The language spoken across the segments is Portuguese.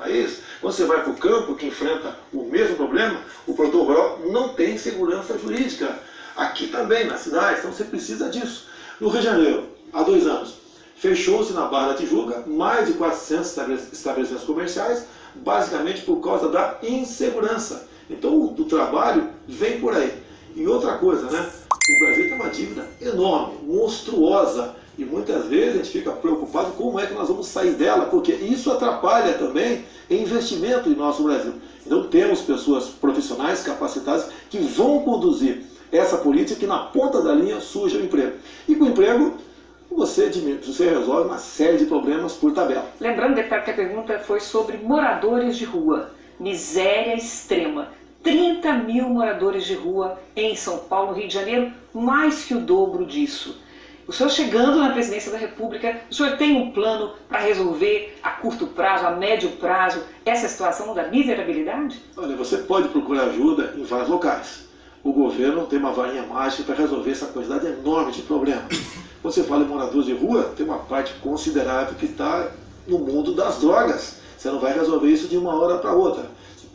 país, quando você vai para o campo, que enfrenta o mesmo problema, o produtor rural não tem segurança jurídica. Aqui também, na cidade, então você precisa disso. No Rio de Janeiro, há 2 anos, fechou-se na Barra da Tijuca mais de 400 estabelecimentos comerciais, basicamente por causa da insegurança. Então o trabalho vem por aí. E outra coisa, né? O Brasil tem uma dívida enorme, monstruosa, e muitas vezes a gente fica preocupado como é que nós vamos sair dela, porque isso atrapalha também investimento em nosso Brasil. Então temos pessoas profissionais capacitadas que vão conduzir essa política que na ponta da linha surge o emprego. E com o emprego você resolve uma série de problemas por tabela. Lembrando, deputado, que a pergunta foi sobre moradores de rua. Miséria extrema. 30 mil moradores de rua em São Paulo, Rio de Janeiro, mais que o dobro disso. O senhor chegando na presidência da República, o senhor tem um plano para resolver a curto prazo, a médio prazo, essa situação da miserabilidade? Olha, você pode procurar ajuda em vários locais. O governo tem uma varinha mágica para resolver essa quantidade enorme de problemas. Quando você fala em moradores de rua, tem uma parte considerável que está no mundo das drogas. Você não vai resolver isso de uma hora para outra.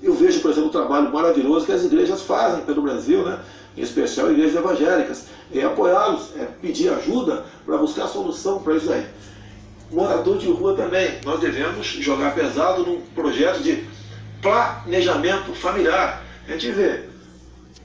Eu vejo, por exemplo, o trabalho maravilhoso que as igrejas fazem pelo Brasil, né? Em especial igrejas evangélicas. É apoiá-los, é pedir ajuda para buscar solução para isso aí. Morador de rua também. Nós devemos jogar pesado num projeto de planejamento familiar. A gente vê,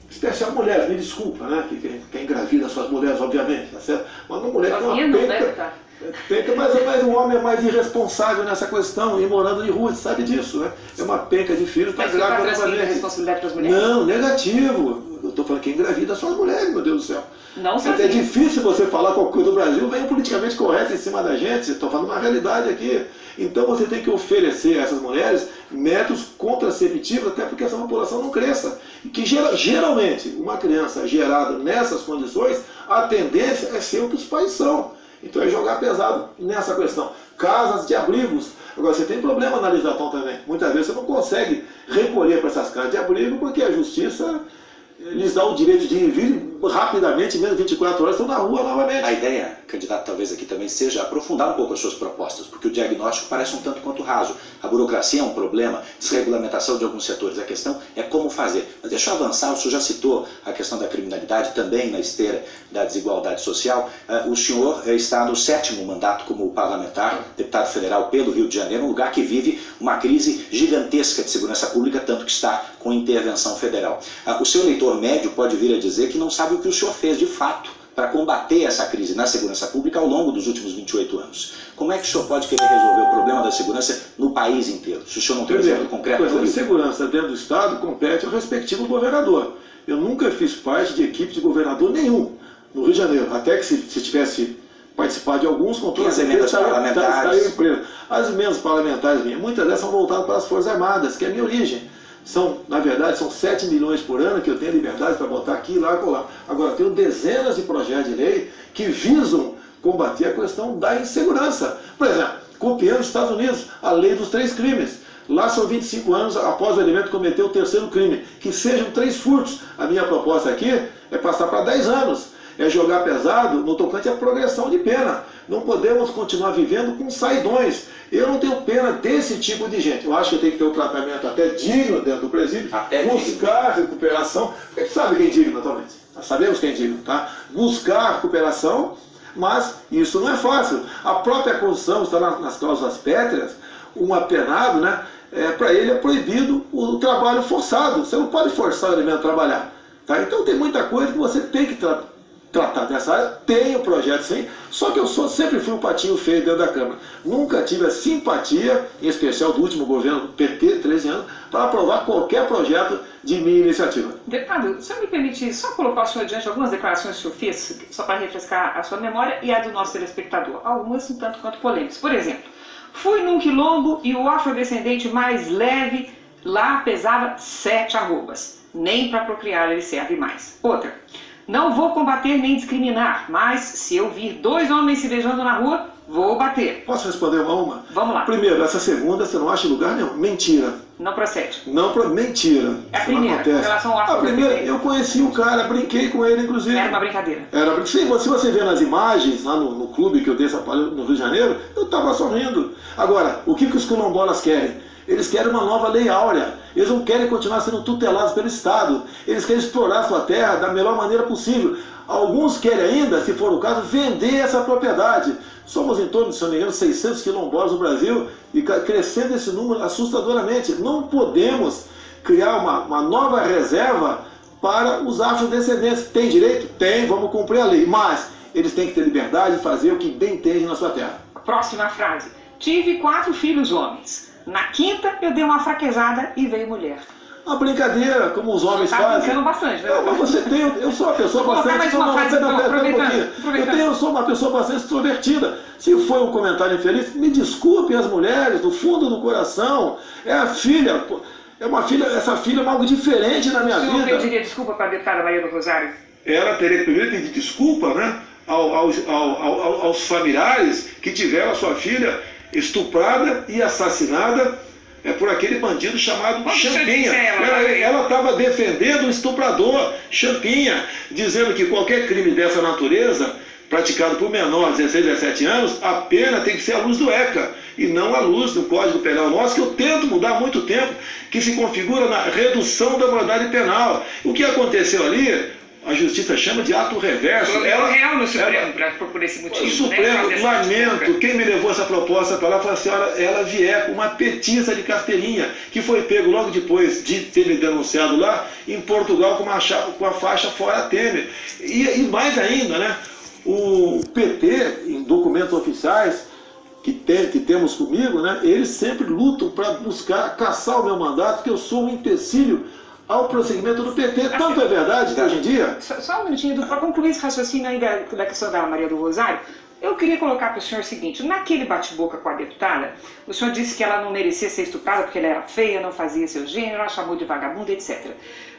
especial mulheres, me desculpa, né? Quem engravida suas mulheres, obviamente, tá certo? Mas uma mulher com uma penca, mas um homem é mais irresponsável nessa questão, e morando de rua, você sabe disso, né? É uma penca de filhos, está grávida novamente. Responsabilidade para as mulheres? Não, negativo. Eu estou falando que engravida suas mulheres, meu Deus do céu. Não é difícil você falar qualquer coisa do Brasil, vem politicamente correto em cima da gente, estou falando uma realidade aqui. Então você tem que oferecer a essas mulheres métodos contraceptivos, até porque essa população não cresça. E que geralmente, uma criança gerada nessas condições, a tendência é ser o que os pais são. Então é jogar pesado nessa questão. Casas de abrigos. Agora você tem problema na legislação também. Muitas vezes você não consegue recolher para essas casas de abrigo porque a justiça lhes dá o direito de ir e vir rapidamente, menos 24 horas, estão na rua novamente. A ideia, candidato, talvez aqui também seja aprofundar um pouco as suas propostas, porque o diagnóstico parece um tanto quanto raso. A burocracia é um problema, desregulamentação de alguns setores. A questão é como fazer. Mas deixa eu avançar, o senhor já citou a questão da criminalidade, também na esteira da desigualdade social. O senhor está no 7º mandato como parlamentar, deputado federal pelo Rio de Janeiro, um lugar que vive uma crise gigantesca de segurança pública, tanto que está com intervenção federal. O seu eleitor médio pode vir a dizer que não sabe o que o senhor fez de fato para combater essa crise na segurança pública ao longo dos últimos 28 anos. Como é que o senhor pode querer resolver o problema da segurança no país inteiro? Se o senhor não tem um exemplo concreto... A questão de segurança dentro do Estado compete ao respectivo governador. Eu nunca fiz parte de equipe de governador nenhum no Rio de Janeiro, até que se tivesse participado de alguns, com todas as emendas parlamentares. As emendas parlamentares minhas, muitas delas são voltadas para as Forças Armadas, que é a minha origem. Na verdade, são 7 milhões por ano que eu tenho liberdade para botar aqui, lá, colar. Agora, tenho dezenas de projetos de lei que visam combater a questão da insegurança. Por exemplo, copiando os Estados Unidos, a lei dos 3 crimes. Lá são 25 anos após o elemento cometer o 3º crime. Que sejam 3 furtos. A minha proposta aqui é passar para 10 anos. É jogar pesado no tocante à progressão de pena. Não podemos continuar vivendo com saidões. Eu não tenho pena desse tipo de gente. Eu acho que tem que ter um tratamento até digno dentro do presídio, buscar recuperação. A gente sabe quem é digno atualmente. Nós sabemos quem é digno, tá? Buscar recuperação, mas isso não é fácil. A própria Constituição está nas cláusulas pétreas, um apenado, né? Para ele é proibido o trabalho forçado. Você não pode forçar o elemento a trabalhar. Tá? Então tem muita coisa que você tem que tratar dessa área. Tenho projeto sim, só que eu sempre fui um patinho feio dentro da Câmara. Nunca tive a simpatia, em especial do último governo PT, 13 anos, para aprovar qualquer projeto de minha iniciativa. Deputado, o senhor me permite só colocar o senhor diante de algumas declarações que o senhor fez, só para refrescar a sua memória e a do nosso telespectador. Algumas um tanto quanto polêmicas. Por exemplo, fui num quilombo e o afrodescendente mais leve lá pesava 7 arrobas. Nem para procriar ele serve mais. Outra. Não vou combater nem discriminar, mas se eu vir 2 homens se beijando na rua, vou bater. Posso responder uma? Vamos lá. Primeiro, essa segunda você não acha em lugar nenhum. Mentira. Não procede. Mentira. É a primeira, com relação ao a primeira, eu conheci o cara, brinquei com ele, inclusive. Era uma brincadeira. Sim, se você vê nas imagens, lá no clube que eu dei essa palha no Rio de Janeiro, eu estava sorrindo. Agora, o que os quilombolas querem? Eles querem uma nova lei áurea. Eles não querem continuar sendo tutelados pelo Estado. Eles querem explorar a sua terra da melhor maneira possível. Alguns querem ainda, se for o caso, vender essa propriedade. Somos em torno, se não me engano, 600 quilombolas no Brasil e crescendo esse número assustadoramente. Não podemos criar uma nova reserva para os afrodescendentes. Tem direito? Tem, vamos cumprir a lei. Mas eles têm que ter liberdade de fazer o que bem entendem na sua terra. Próxima frase. Tive 4 filhos homens. Na quinta eu dei uma fraquejada e veio mulher. Uma brincadeira, como os homens fazem. Brincando bastante, né? Não, mas você tem, eu sou uma pessoa bastante... Eu sou uma pessoa bastante extrovertida. Se foi um comentário infeliz, me desculpem as mulheres, do fundo do coração. É a filha, essa filha é algo diferente na minha vida. O senhor pediria desculpa para a deputada Maria do Rosário? Ela teria que primeiro pedir desculpa, né, aos familiares que tiveram a sua filha estuprada e assassinada por aquele bandido chamado Champinha. Ela estava defendendo o estuprador Champinha, dizendo que qualquer crime dessa natureza, praticado por menor de 16, 17 anos, a pena tem que ser à luz do ECA, e não à luz do Código Penal nosso, que eu tento mudar há muito tempo, que se configura na redução da maioridade penal. O que aconteceu ali, a Justiça chama de ato reverso. Ela real no Supremo por esse motivo. O Supremo, né? Lamento, quem me levou essa proposta para lá falou assim, olha, ela vier com uma petista de carteirinha, que foi pego logo depois de ter me denunciado lá, em Portugal, com a faixa fora Temer. E mais ainda, né, o PT, em documentos oficiais, que temos comigo, né, eles sempre lutam para buscar caçar o meu mandato, que eu sou um empecilho ao prosseguimento do PT. Tanto é verdade que hoje em dia... Só um minutinho, para concluir esse raciocínio aí da questão da Maria do Rosário, eu queria colocar para o senhor o seguinte, naquele bate-boca com a deputada, o senhor disse que ela não merecia ser estuprada porque ela era feia, não fazia seu gênero, ela chamou de vagabunda, etc.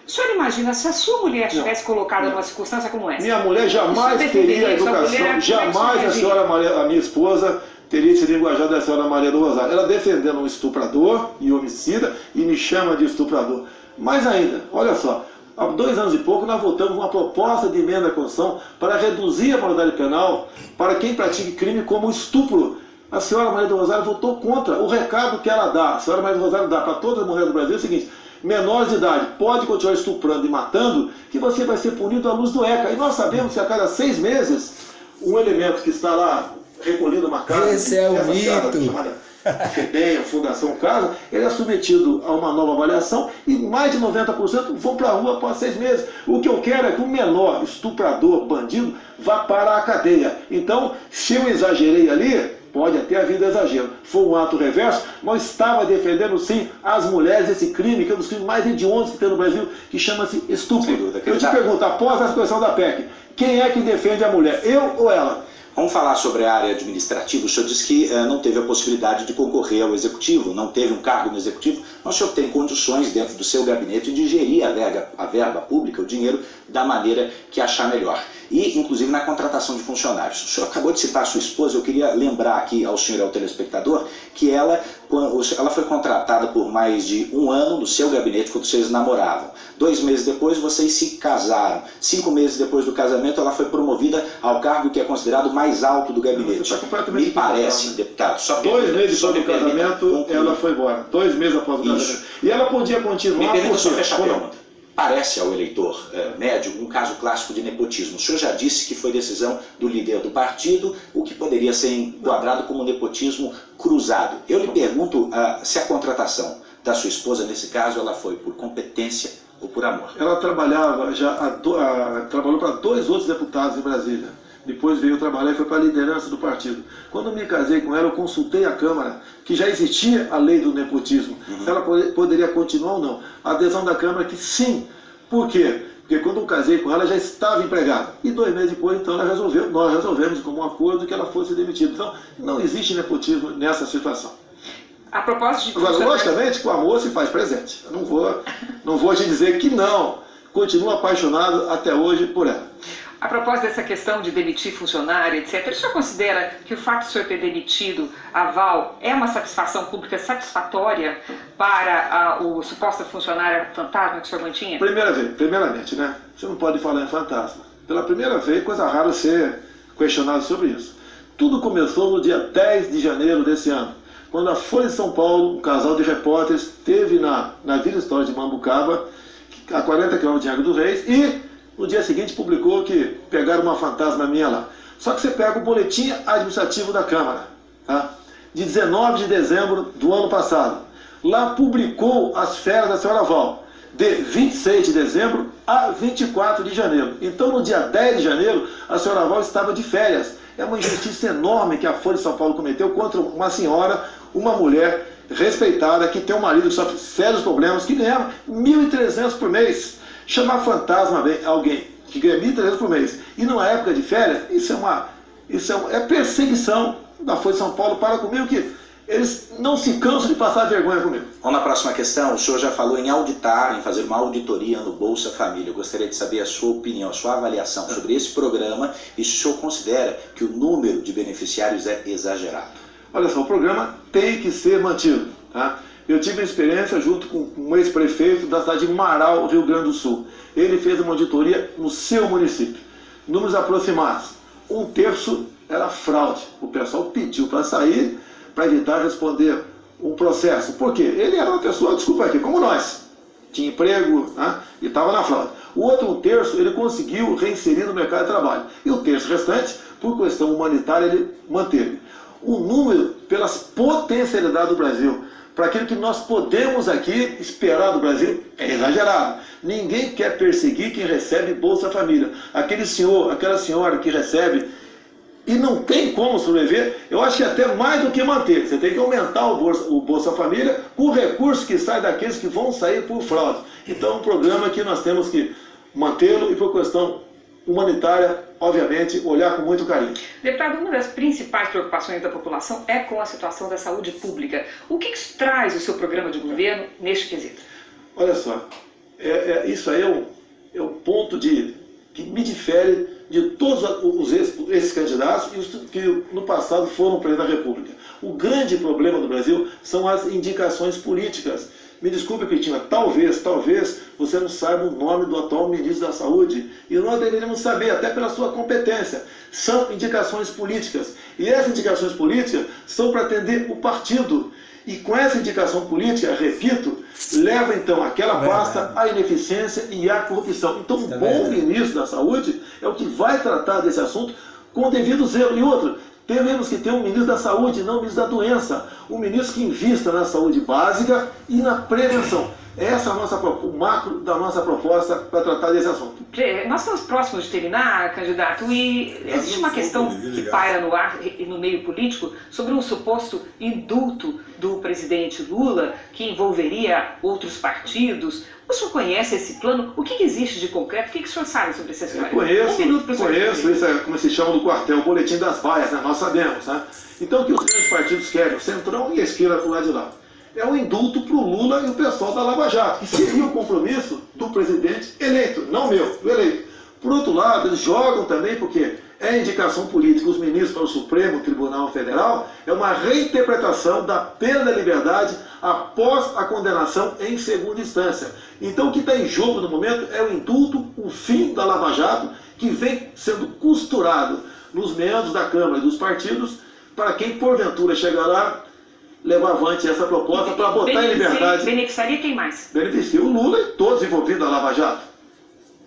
O senhor imagina se a sua mulher estivesse colocada numa circunstância como essa? Minha mulher jamais teria a educação, jamais a senhora Maria, a minha esposa, teria se linguajado da senhora Maria do Rosário. Ela defendendo um estuprador e homicida e me chama de estuprador. Mais ainda, olha só, há 2 anos e pouco nós votamos uma proposta de emenda à Constituição para reduzir a maioridade penal para quem pratique crime como estupro. A senhora Maria do Rosário votou contra. O recado que ela dá, a senhora Maria do Rosário dá para todas as mulheres do Brasil é o seguinte: menores de idade pode continuar estuprando e matando, que você vai ser punido à luz do ECA. E nós sabemos que a cada 6 meses, um elemento que está lá recolhido uma casa... Esse é o mito. FEBEM, a Fundação Casa, ele é submetido a uma nova avaliação e mais de 90% vão para a rua após 6 meses. O que eu quero é que o menor estuprador, bandido, vá para a cadeia. Então, se eu exagerei ali, pode até haver exagero. Foi um ato reverso, mas estava defendendo sim as mulheres, esse crime, que é um dos crimes mais hediondos que tem no Brasil, que chama-se estupro. Eu te pergunto, após a expressão da PEC, quem é que defende a mulher, eu ou ela? Vamos falar sobre a área administrativa. O senhor disse que não teve a possibilidade de concorrer ao Executivo, não teve um cargo no Executivo, mas o senhor tem condições dentro do seu gabinete de gerir a verba pública, o dinheiro, da maneira que achar melhor. E, inclusive, na contratação de funcionários. O senhor acabou de citar a sua esposa, eu queria lembrar aqui ao senhor e ao telespectador que ela foi contratada por mais de 1 ano no seu gabinete quando vocês namoravam. 2 meses depois, vocês se casaram. 5 meses depois do casamento, ela foi promovida ao cargo que é considerado mais alto do gabinete. Me parece, deputado, só 2 meses depois do casamento, ela foi embora. 2 meses após o casamento. E ela podia continuar... Me permita só fechar a pergunta. Parece ao eleitor médio um caso clássico de nepotismo. O senhor já disse que foi decisão do líder do partido, o que poderia ser enquadrado como nepotismo cruzado. Eu lhe pergunto se a contratação da sua esposa, nesse caso, ela foi por competência ou por amor. Ela trabalhava, trabalhou para 2 outros deputados em Brasília. Depois veio trabalhar e foi para a liderança do partido. Quando me casei com ela, eu consultei a Câmara, que já existia a lei do nepotismo. Se ela poderia continuar ou não. A adesão da Câmara que sim. Por quê? Porque quando eu casei com ela, já estava empregada. E 2 meses depois, então, nós resolvemos como um acordo que ela fosse demitida. Então, não existe nepotismo nessa situação. A propósito de... Agora, logicamente, com amor se faz presente. Eu não vou te dizer que não. Continuo apaixonado até hoje por ela. A propósito dessa questão de demitir funcionário, etc., o senhor considera que o fato de o senhor ter demitido a Val é uma satisfação pública satisfatória para o suposto funcionário fantasma que o senhor mantinha? Primeiramente, né? Você não pode falar em fantasma. Pela primeira vez, coisa rara ser questionado sobre isso. Tudo começou no dia 10 de janeiro desse ano, quando a Folha de São Paulo, um casal de repórteres, esteve na Vila Histórica de Mambucaba, a 40 km de Angra dos Reis, e no dia seguinte publicou que pegaram uma fantasma minha lá. Só que você pega o boletim administrativo da Câmara, tá? De 19 de dezembro do ano passado. Lá publicou as férias da senhora Val, de 26 de dezembro a 24 de janeiro. Então, no dia 10 de janeiro, a senhora Val estava de férias. É uma injustiça enorme que a Folha de São Paulo cometeu contra uma senhora, uma mulher respeitada, que tem um marido que sofre sérios problemas, que ganhava 1.300 por mês. Chamar fantasma alguém que ganha 1.300 por mês e numa época de férias, isso é perseguição da Folha de São Paulo para comigo, que eles não se cansam de passar vergonha comigo. Vamos na próxima questão. O senhor já falou em auditar, em fazer uma auditoria no Bolsa Família. Eu gostaria de saber a sua opinião, a sua avaliação sobre esse programa e se o senhor considera que o número de beneficiários é exagerado. Olha só, o programa tem que ser mantido, tá? Eu tive uma experiência junto com um ex-prefeito da cidade de Marau, Rio Grande do Sul. Ele fez uma auditoria no seu município. Números aproximados. 1/3 era fraude. O pessoal pediu para sair para evitar responder um processo. Por quê? Ele era uma pessoa, desculpa aqui, como nós. Tinha emprego, né, e estava na fraude. O outro 1/3 ele conseguiu reinserir no mercado de trabalho. E o 1/3 restante, por questão humanitária, ele manteve. O número, pelas potencialidades do Brasil, para aquilo que nós podemos aqui esperar do Brasil, é exagerado. Ninguém quer perseguir quem recebe Bolsa Família. Aquele senhor, aquela senhora que recebe e não tem como sobreviver, eu acho que até mais do que manter. Você tem que aumentar o Bolsa Família com o recurso que sai daqueles que vão sair por fraude. Então é um programa que nós temos que mantê-lo e, por questão humanitária, obviamente, olhar com muito carinho. Deputado, uma das principais preocupações da população é com a situação da saúde pública. O que traz o seu programa de governo neste quesito? Olha só, isso aí é um ponto que me difere de todos esses candidatos e os que no passado foram presidente da República. O grande problema do Brasil são as indicações políticas. Me desculpe, Petinha, talvez você não saiba o nome do atual ministro da Saúde, e nós deveríamos saber, até pela sua competência. São indicações políticas, e essas indicações políticas são para atender o partido. E com essa indicação política, repito, leva então aquela pasta à ineficiência e à corrupção. Então, um bom ministro da Saúde é o que vai tratar desse assunto com o devido zelo. E outro, temos que ter um ministro da saúde, não um ministro da doença. Um ministro que invista na saúde básica e na prevenção. Essa é o macro da nossa proposta para tratar desse assunto. Nós estamos próximos de terminar, candidato, e existe uma questão que paira no ar e no meio político sobre um suposto indulto do presidente Lula que envolveria outros partidos. O senhor conhece esse plano? O que existe de concreto? O que o senhor sabe sobre essa história? Conheço, isso é como se chama no quartel, o boletim das vaias, né? Nós sabemos, né? Então o que os grandes partidos querem, o Centrão e a esquerda do lado de lá, é um indulto para o Lula e o pessoal da Lava Jato, que seria o compromisso do presidente eleito, não meu, do eleito. Por outro lado, eles jogam também, porque é indicação política, os ministros para o Supremo Tribunal Federal, é uma reinterpretação da pena da liberdade após a condenação em segunda instância. Então o que está em jogo no momento é o indulto, o fim da Lava Jato, que vem sendo costurado nos meandros da Câmara e dos partidos, para quem porventura chegar lá, levar avante essa proposta para botar em liberdade. Beneficiaria quem mais? Beneficia o Lula e todos envolvidos na Lava Jato.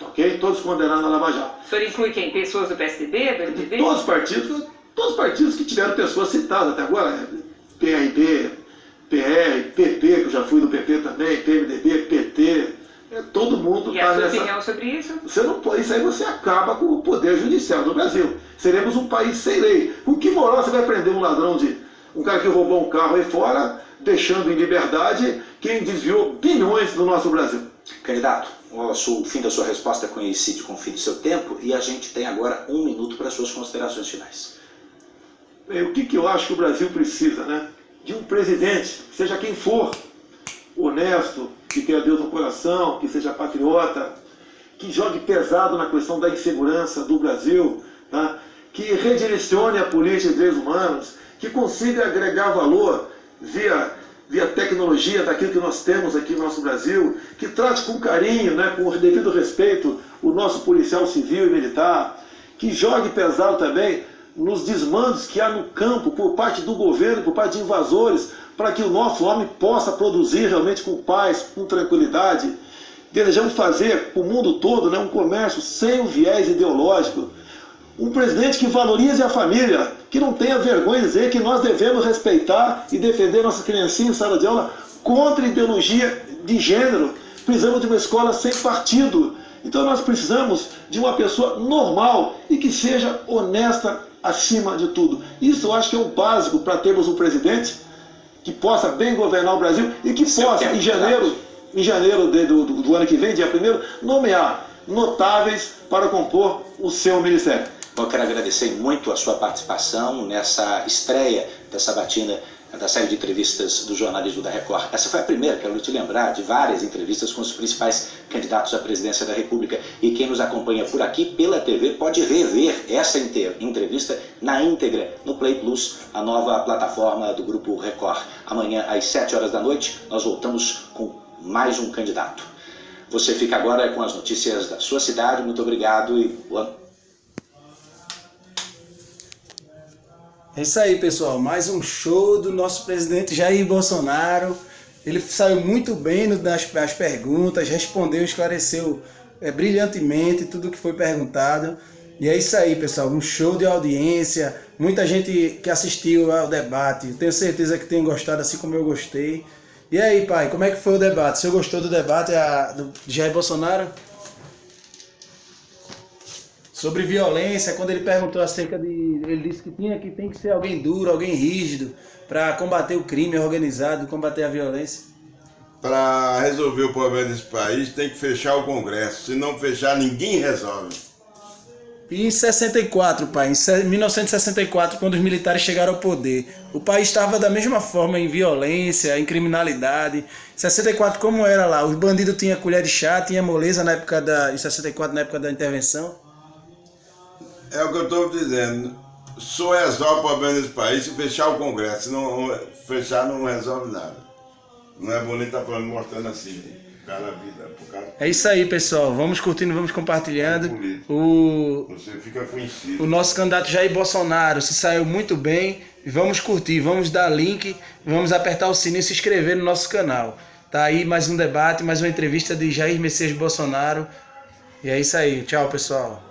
Ok? Todos condenados na Lava Jato. O senhor inclui quem? Pessoas do PSDB, do MDB? Todos os partidos que tiveram pessoas citadas até agora. PRB, PR, PP, que eu já fui do PP também, PMDB, PT. Todo mundo está nessa... E a sua opinião sobre isso? Isso aí você acaba com o poder judicial do Brasil. Seremos um país sem lei. Com que moral você vai prender um ladrão um cara que roubou um carro aí fora, deixando em liberdade quem desviou bilhões do nosso Brasil? Candidato, o fim da sua resposta coincide com o fim do seu tempo e a gente tem agora 1 minuto para suas considerações finais. O que eu acho que o Brasil precisa, né? De um presidente, seja quem for, honesto, que tenha Deus no coração, que seja patriota, que jogue pesado na questão da insegurança do Brasil, tá? Que redirecione a política de direitos humanos, que consiga agregar valor via tecnologia daquilo que nós temos aqui no nosso Brasil, que trate com carinho, né, com o devido respeito, o nosso policial civil e militar, que jogue pesado também nos desmandos que há no campo por parte do governo, por parte de invasores, para que o nosso homem possa produzir realmente com paz, com tranquilidade. Desejamos fazer para o mundo todo, né, um comércio sem o viés ideológico. Um presidente que valorize a família, que não tenha vergonha de dizer que nós devemos respeitar e defender nossas criancinhas em sala de aula contra a ideologia de gênero. Precisamos de uma escola sem partido. Então nós precisamos de uma pessoa normal e que seja honesta acima de tudo. Isso eu acho que é o básico para termos um presidente que possa bem governar o Brasil e que possa, em janeiro do ano que vem, dia 1º, nomear notáveis para compor o seu ministério. Bom, eu quero agradecer muito a sua participação nessa estreia dessa batina da série de entrevistas do jornalismo da Record. Essa foi a primeira, quero te lembrar, de várias entrevistas com os principais candidatos à presidência da República. E quem nos acompanha por aqui, pela TV, pode rever essa entrevista na íntegra no Play Plus, a nova plataforma do Grupo Record. Amanhã, às 7 horas da noite, nós voltamos com mais um candidato. Você fica agora com as notícias da sua cidade. Muito obrigado e boa. É isso aí, pessoal. Mais um show do nosso presidente Jair Bolsonaro. Ele saiu muito bem nas perguntas, respondeu, esclareceu brilhantemente tudo o que foi perguntado. E é isso aí, pessoal. Um show de audiência. Muita gente que assistiu ao debate. Tenho certeza que tem gostado, assim como eu gostei. E aí, pai, como é que foi o debate? O senhor gostou do debate do Jair Bolsonaro? Sobre violência, quando ele perguntou acerca de... Ele disse que tem que ser alguém duro, alguém rígido, para combater o crime organizado, combater a violência. Para resolver o problema desse país, tem que fechar o Congresso. Se não fechar, ninguém resolve. E em 64, pai, em 1964, quando os militares chegaram ao poder, o país estava da mesma forma em violência, em criminalidade. Em 64, como era lá? Os bandidos tinham colher de chá, tinha moleza em 64, na época da intervenção. É o que eu estou dizendo. Só resolve o problema desse país se fechar o Congresso. Se não fechar, não resolve nada. Não é bonito estar falando, mostrando assim. Cara, vida, É isso aí, pessoal. Vamos curtindo, vamos compartilhando. Você fica conhecido. O nosso candidato Jair Bolsonaro se saiu muito bem. Vamos curtir, vamos dar link, vamos apertar o sininho e se inscrever no nosso canal. Tá aí mais um debate, mais uma entrevista de Jair Messias Bolsonaro. E é isso aí. Tchau, pessoal.